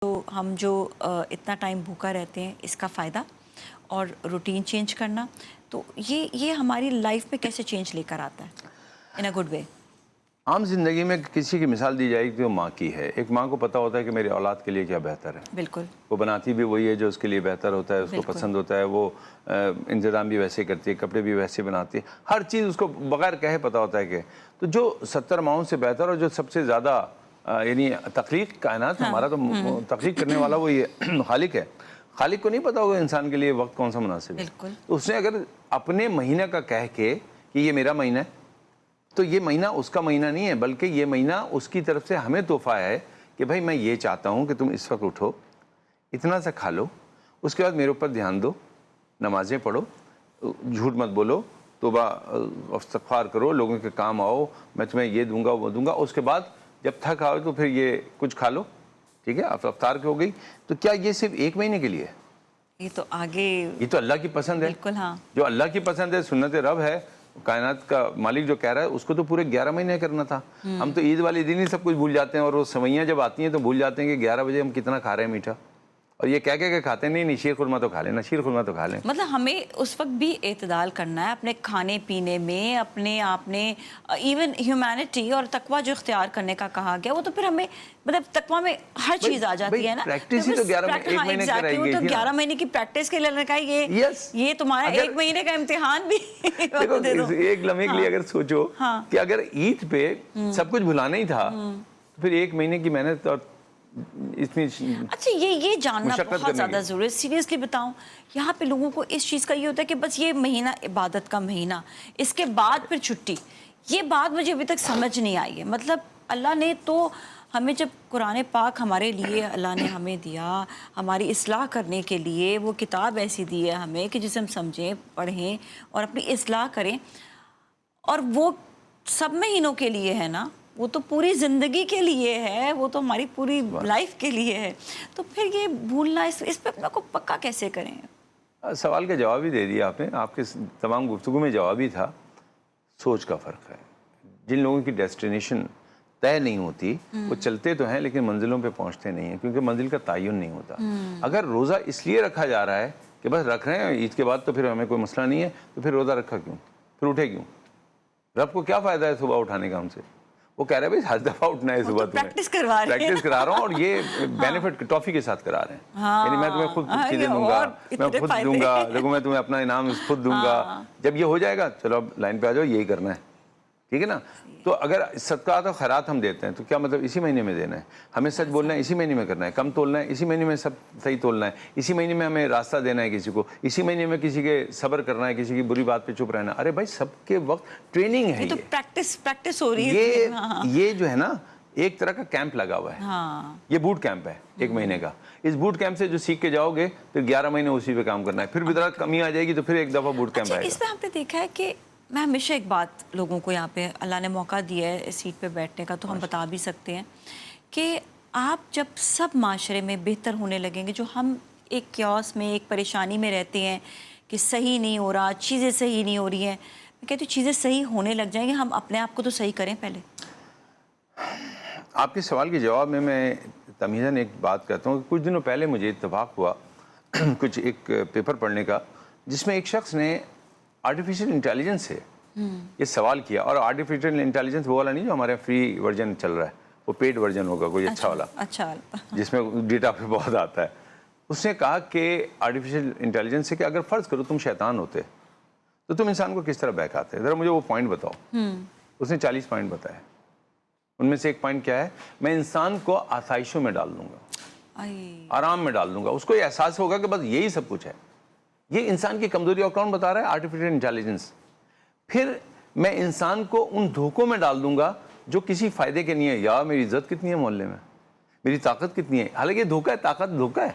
تو ہم جو اتنا ٹائم بھوکا رہتے ہیں اس کا فائدہ اور روٹین چینج کرنا، تو یہ ہماری لائف میں کیسے چینج لے کر آتا ہے ان اے گڈ وے؟ عام زندگی میں کسی کی مثال دی جائے کہ وہ ماں کی ہے. ایک ماں کو پتہ ہوتا ہے کہ میری اولاد کے لیے کیا بہتر ہے. بالکل. وہ بناتی بھی وہی ہے جو اس کے لیے بہتر ہوتا ہے، اس کو پسند ہوتا ہے. وہ انتظام بھی ویسے کرتی ہے، کپڑے بھی ویسے بناتی ہے، ہر چیز اس کو بغیر کہے پتہ ہوتا ہے کہ تو جو 70 ماؤں سے بہتر اور جو سب سے زیادہ یعنی تخلیق کائنات ہمارا تو تخلیق کرنے والا وہ یہ خالق ہے. خالق کو نہیں پتا ہوگا انسان کے لیے وقت کون سا مناسب ہے. تو اس نے اگر اپنے مہینہ کا کہہ کے کہ یہ میرا مہینہ ہے، تو یہ مہینہ اس کا مہینہ نہیں ہے، بلکہ یہ مہینہ اس کی طرف سے ہمیں تحفہ ہے کہ بھائی میں یہ چاہتا ہوں کہ تم اس وقت اٹھو، اتنا سا کھا لو، اس کے بعد میرے اوپر دھیان دو، نمازیں پڑھو، جھوٹ مت بولو، توبہ استغفار کرو، لوگوں کے کام آؤ، میں تمہیں یہ دوں گا وہ دوں گا. اس کے بعد جب تھک آؤ تو پھر یہ کچھ کھا لو. ٹھیک ہے، افطار کی ہو گئی. تو کیا یہ صرف ایک مہینے کے لیے ہے؟ یہ تو آگے یہ تو اللہ کی پسند ہے. بالکل. ہاں، جو اللہ کی پسند ہے، سنت رب ہے، کائنات کا مالک جو کہہ رہا ہے اس کو تو پورے 11 مہینے کرنا تھا. ہم تو عید والے دن ہی سب کچھ بھول جاتے ہیں، اور وہ سوئیاں جب آتی ہیں تو بھول جاتے ہیں کہ 11 بجے ہم کتنا کھا رہے ہیں میٹھا، اور یہ کہہ کے کھاتے ہیں نہیں شیر خورما تو کھا لیں، شیر خورما تو کھا لیں. مطلب ہمیں اس وقت بھی اعتدال کرنا ہے اپنے کھانے پینے میں، اپنے آپ نے ایون ہیومینٹی اور تقویٰ جو اختیار کرنے کا کہا گیا، وہ تو پھر ہمیں مطلب تقویٰ میں ہر چیز آ جاتی ہے نا. پریکٹس ہی تو 11 مہینے کی رہ گئی تھی. 11 مہینے کی پریکٹس کے لیے لگا یہ تمہارا ایک مہینے کا امتحان بھی. دیکھو ایک لمحے کے لیے اگر سوچو کہ اگر عید پہ سب کچھ بھلانا ہی تھا تو پھر ایک مہینے کی محنت اور اچھا یہ جاننا بہت زیادہ ضروری ہے. سیریسلی بتاؤں، یہاں پہ لوگوں کو اس چیز کا یہ ہوتا ہے کہ بس یہ مہینہ عبادت کا مہینہ، اس کے بعد پھر چھٹی. یہ بات مجھے ابھی تک سمجھ نہیں آئی ہے. مطلب اللہ نے تو ہمیں جب قرآن پاک ہمارے لیے اللہ نے ہمیں دیا ہماری اصلاح کرنے کے لیے، وہ کتاب ایسی دی ہے ہمیں کہ جسے ہم سمجھیں، پڑھیں اور اپنی اصلاح کریں، اور وہ سب مہینوں کے لیے ہے نا، وہ تو پوری زندگی کے لیے ہے، وہ تو ہماری پوری لائف کے لیے ہے. تو پھر یہ بھولنا، اس پہ اپنا کو پکا کیسے کریں؟ سوال کا جواب ہی دے دیا آپ نے. آپ کے تمام گفتگو میں جواب ہی تھا. سوچ کا فرق ہے. جن لوگوں کی ڈیسٹینیشن طے نہیں ہوتی وہ چلتے تو ہیں لیکن منزلوں پہ پہنچتے نہیں ہیں، کیونکہ منزل کا تعین نہیں ہوتا. اگر روزہ اس لیے رکھا جا رہا ہے کہ بس رکھ رہے ہیں عید کے بعد تو پھر ہمیں کوئی مسئلہ نہیں ہے، تو پھر روزہ رکھا کیوں؟ پھر اٹھے کیوں؟ رب کو کیا فائدہ ہے صبح اٹھانے کا ہم سے؟ وہ کہہ رہے ہیں بھائی ہر دفعہ اٹھنا ہے صبح، پریکٹس کروا رہا ہوں، اور یہ بینیفٹ ٹافی کے ساتھ کرا رہے ہیں. یعنی میں تمہیں خود چیزیں دوں گا، میں خود دوں گا، دیکھو میں تمہیں اپنا انعام خود دوں گا. جب یہ ہو جائے گا چلو اب لائن پہ آ جاؤ، یہی کرنا ہے. ٹھیک ہے نا. تو اگر صدقات اور خیرات ہم دیتے ہیں تو کیا مطلب اسی مہینے میں دینا ہے؟ ہمیں سچ بولنا ہے اسی مہینے میں کرنا ہے، کم تولنا ہے اسی مہینے میں، سب صحیح تولنا ہے اسی مہینے میں، ہمیں راستہ دینا ہے کسی کو اسی مہینے میں، کسی کے صبر کرنا ہے، کسی کی بری بات پہ چپ رہنا. ارے بھائی سب کے وقت ٹریننگ ہے. یہ پریکٹس ہو رہی ہے. یہ جو ہے نا ایک طرح کا کیمپ لگا ہوا ہے. یہ بوٹ کیمپ ہے ایک مہینے کا. اس بوٹ کیمپ سے جو سیکھ کے جاؤ گے پھر 11 مہینے اسی پہ کام کرنا ہے. پھر بھی ذرا کمی آ جائے گی تو پھر ایک دفعہ بوٹ کیمپ آئے گا. اس میں ہم نے دیکھا ہے کہ میں ہمیشہ ایک بات لوگوں کو یہاں پہ اللہ نے موقع دیا ہے اس سیٹ پہ بیٹھنے کا تو ہم بتا بھی سکتے ہیں کہ آپ جب سب معاشرے میں بہتر ہونے لگیں گے، جو ہم ایک کیوس میں، ایک پریشانی میں رہتے ہیں کہ صحیح نہیں ہو رہا، چیزیں صحیح نہیں ہو رہی ہیں، میں کہتی ہوں چیزیں صحیح ہونے لگ جائیں گے. ہم اپنے آپ کو تو صحیح کریں پہلے. آپ کے سوال کے جواب میں تمہیداً ایک بات کہتا ہوں کہ کچھ دنوں پہلے مجھے اتفاق ہوا کچھ ایک پیپر پڑھنے کا، جس میں ایک شخص نے آرٹیفیشل انٹیلیجنس سے یہ سوال کیا. اور آرٹیفیشل انٹیلیجنس وہ والا نہیں جو ہمارے فری ورژن چل رہا ہے، وہ پیڈ ورژن ہوگا کوئی اچھا والا جس میں ڈیٹا پہ بہت آتا ہے. اس نے کہا کہ آرٹیفیشل انٹیلیجنس سے کہ اگر فرض کرو تم شیطان ہوتے تو تم انسان کو کس طرح بہکاتے؟ ذرا مجھے وہ پوائنٹ بتاؤ. اس نے 40 پوائنٹ بتائے. ان میں سے ایک پوائنٹ کیا ہے؟ میں انسان کو آسائشوں میں ڈال دوں گا، آرام میں ڈال دوں گا. اس کو یہ احساس ہوگا کہ بس یہی سب کچھ ہے. یہ انسان کی کمزوری اور کون بتا رہا ہے؟ Artificial intelligence. پھر میں انسان کو ان دھوکوں میں ڈال دوں گا جو کسی فائدے کے نہیں ہے. یا میری عزت کتنی ہے محلے میں، میری طاقت کتنی ہے. حالانکہ یہ دھوکہ ہے، طاقت دھوکہ ہے.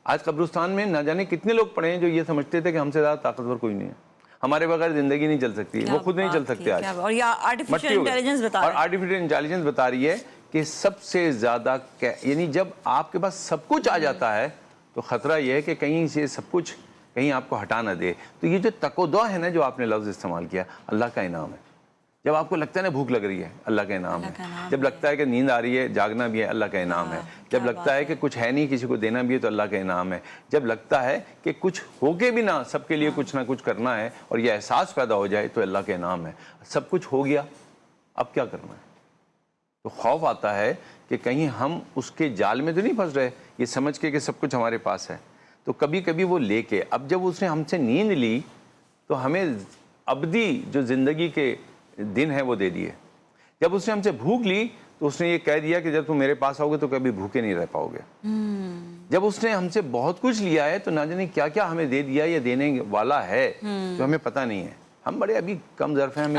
آج قبرستان میں نہ جانے کتنے لوگ پڑے ہیں جو یہ سمجھتے تھے کہ ہم سے زیادہ طاقتور کوئی نہیں ہے، ہمارے بغیر زندگی نہیں چل سکتی. وہ خود نہیں چل سکتے آج. اور آرٹیفیشل انٹیلیجنس بتا رہی ہے کہ سب سے زیادہ یعنی جب آپ کے پاس سب کچھ آ جاتا ہے تو خطرہ یہ ہے کہ کہیں سے سب کچھ کہیں آپ کو ہٹا نہ دے. تو یہ جو تقوی ہے نا، جو آپ نے لفظ استعمال کیا، اللہ کا انعام ہے. جب آپ کو لگتا ہے نا بھوک لگ رہی ہے، اللہ کا انعام ہے. جب لگتا ہے کہ نیند آ رہی ہے، جاگنا بھی ہے، اللہ کا انعام ہے. جب لگتا ہے کہ کچھ ہے نہیں، کسی کو دینا بھی ہے، تو اللہ کا انعام ہے. جب لگتا ہے کہ کچھ ہو کے بھی نہ سب کے لیے کچھ نہ کچھ کرنا ہے اور یہ احساس پیدا ہو جائے، تو اللہ کا انعام ہے. سب کچھ ہو گیا، اب کیا کرنا ہے؟ تو خوف آتا ہے کہ کہیں ہم اس کے جال میں تو نہیں پھنس رہے، یہ سمجھ کے کہ سب کچھ ہمارے پاس ہے. تو کبھی کبھی وہ لے کے، اب جب اس نے ہم سے نیند لی تو ہمیں ابدی جو زندگی کے دن ہے وہ دے دیے. جب اس نے ہم سے بھوک لی تو اس نے یہ کہہ دیا کہ جب تم میرے پاس آؤ گے تو کبھی بھوکے نہیں رہ پاؤ گے. جب اس نے ہم سے بہت کچھ لیا ہے تو نہ جانے کیا کیا ہمیں دے دیا یا دینے والا ہے جو ہمیں پتہ نہیں ہے. ہم بڑے ابھی کم ظرف ہیں. ہمیں